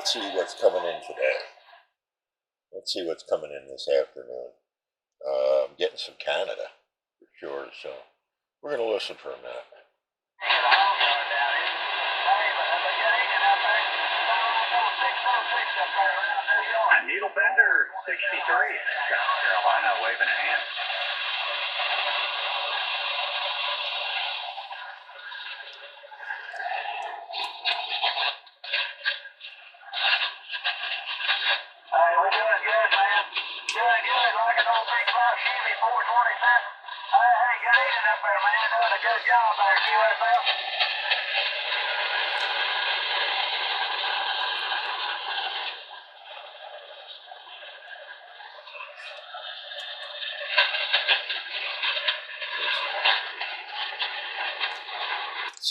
Let's see what's coming in today. Let's see what's coming in this afternoon. I'm getting some Canada, for sure, so we're going to listen for a minute. Needle Bender, 63, South Carolina, waving a hand. Hey, we're doing good, man. Doing good, like an old big black Chevy 427. Hey, good evening up there, man. Doing a good job there, QSL.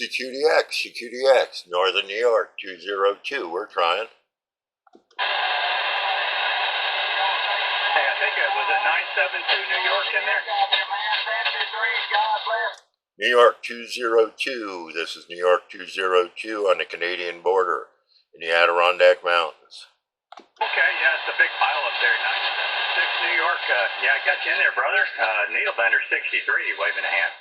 CQDX, Northern New York, 202. We're trying. Hey, I think it was a 972 New York in there. New York 202. This is New York 202 on the Canadian border in the Adirondack Mountains. Okay, yeah, it's a big pile up there. 976 New York. Yeah, I got you in there, brother. Needle Bender, 63, waving a hand.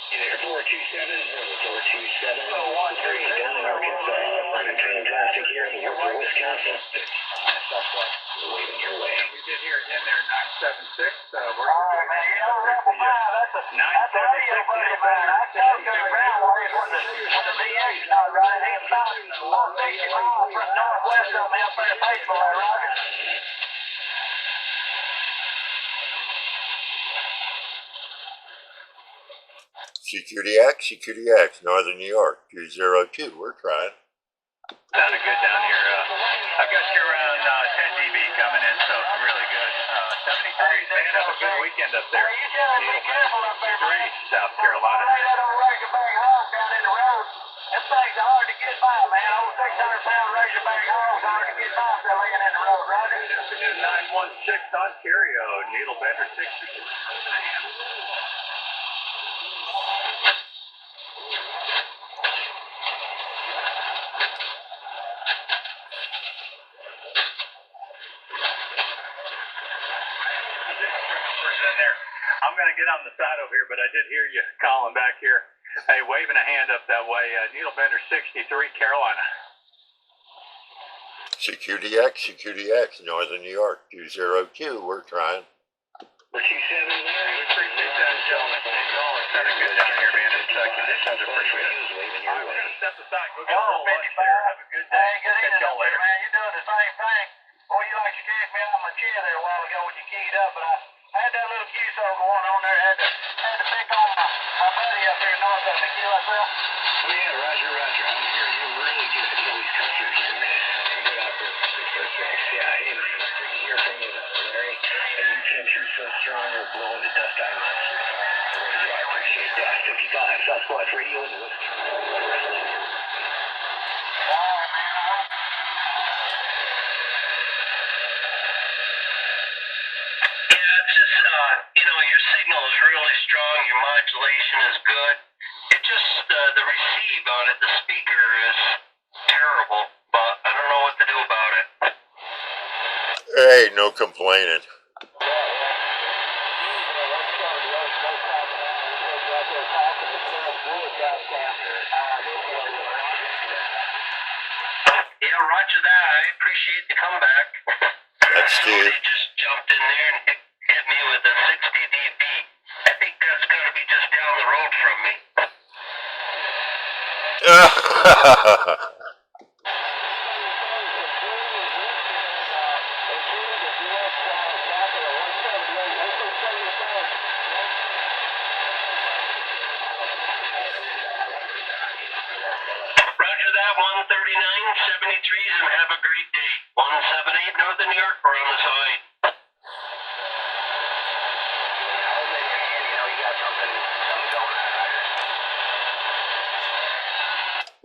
Either 427 or 427. Oh, 1 3 down in Arkansas. I'm fantastic here in York, Wisconsin. We're waving your way. We did hear it in there, 976. All right, man. You know, Rebel 5, that's a 976 Needle Bender. I tell you, around when the VX not running, he's about 60 miles northwest of me up there at Baseball, Roger. CQDX, Northern New York 202. We're trying. Sounded good down here. I got you around 10 dB coming in, so really good. 73, man, have a good weekend up there. Be careful up there, man. South Carolina. Hey, that old Razorback hog down in the road. That thing's hard to get by, man. Old 600-pound Razorback hog's hard to get by if they're laying in the road, Roger. Afternoon 916 Ontario, Needle Bender 60. In there. I'm going to get on the side over here, but I did hear you calling back here. Hey, waving a hand up that way. Needle Bender 63, Carolina. CQDX, Northern New York 202. We're trying. The 27 there. We appreciate that, gentlemen. It's kind of good down here, man. It's, conditions are pretty good. I'm going to step aside. Go get a little lunch there. Have a good day. Hey, good evening, Catch y'all later. man. You're doing the same thing. Boy, you like scared me out of my chair there a while ago when you keyed up, but I had that little QSO going on there. Had to pick on my buddy up here north of the QSL. Oh, yeah, Roger. I'm hearing you really good. You always come through here, man. I'm good out there for 606. Yeah, hey, man. It's great to hear from you, Larry. And you came through so strong. You're blowing the dust out of my seat. I appreciate that. 55, South Squad Radio in the West. All right, man. Your signal is really strong, your modulation is good. It just, the receive on it, the speaker is terrible, but I don't know what to do about it. Hey, no complaining. Yeah, roger that. I appreciate the comeback. That's Steve. Somebody just jumped in there and hit me with a 60 dB. I think that's going to be just down the road from me. Roger that, 139-73s, and have a great day. 178 Northern New York, we're on the side.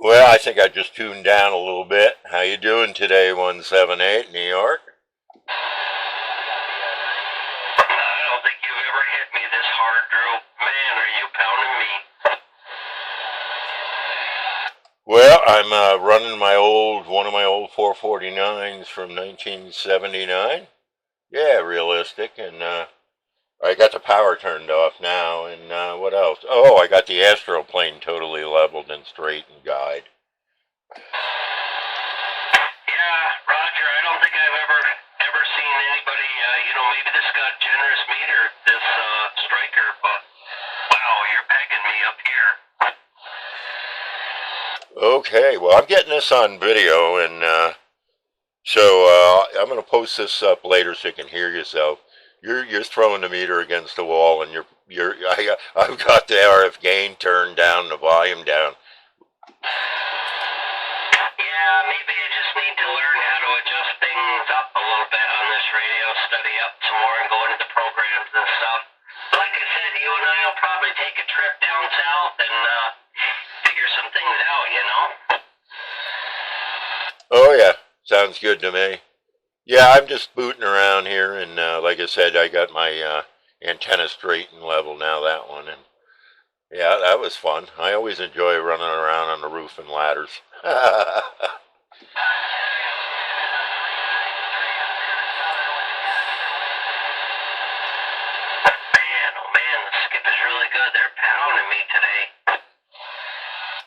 Well, I think I just tuned down a little bit. How you doing today, 178 New York? I don't think you've ever hit me this hard, Drew. Man, are you pounding me. Well, I'm running one of my old 449s from 1979. Yeah, realistic, and I got the power turned off now, and what else? Oh, I got the Astro Plane totally leveled and straight and guide. Yeah, Roger. I don't think I've ever seen anybody. Maybe this got generous meter, this striker, but wow, you're pegging me up here. Okay, well, I'm getting this on video, and so I'm going to post this up later so you can hear yourself. You're throwing the meter against the wall, and I've got the RF gain turned down, the volume down. Yeah, maybe I just need to learn how to adjust things up a little bit on this radio, study up some more, and go into the programs and stuff. Like I said, you and I will probably take a trip down south and figure some things out, you know? Oh yeah, sounds good to me. Yeah, I'm just booting around here, and like I said, I got my antenna straight and level now, that one, and yeah, that was fun. I always enjoy running around on the roof and ladders.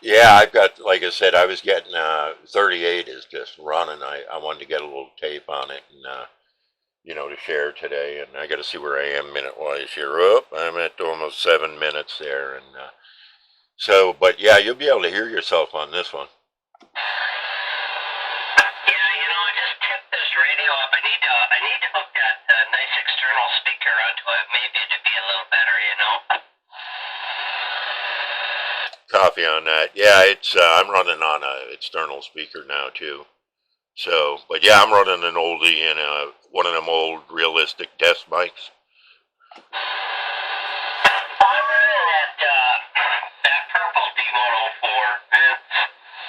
Yeah, I've got, like I said, I was getting 38 is just running. I wanted to get a little tape on it, and to share today. And I got to see where I am minute-wise here. Oh, I'm at almost 7 minutes there, and but yeah, you'll be able to hear yourself on this one. Yeah, I just tipped this radio up. I need to hook that nice external speaker onto it. Maybe it'd be a little better, Copy on that. Yeah, I'm running on a external speaker now too. So, but yeah, I'm running an oldie and one of them old realistic desk mics. I'm running that purple D104. It's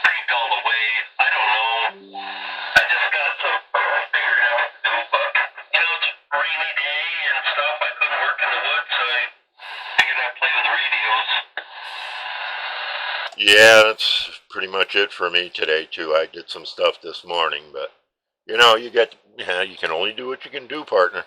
pretty dull to wave. I don't know. I just got some figuring out what to do, but it's a rainy day and stuff. I couldn't work in the woods, so I figured I'd play with the radios. Yeah, that's pretty much it for me today too. I did some stuff this morning, but you can only do what you can do, partner.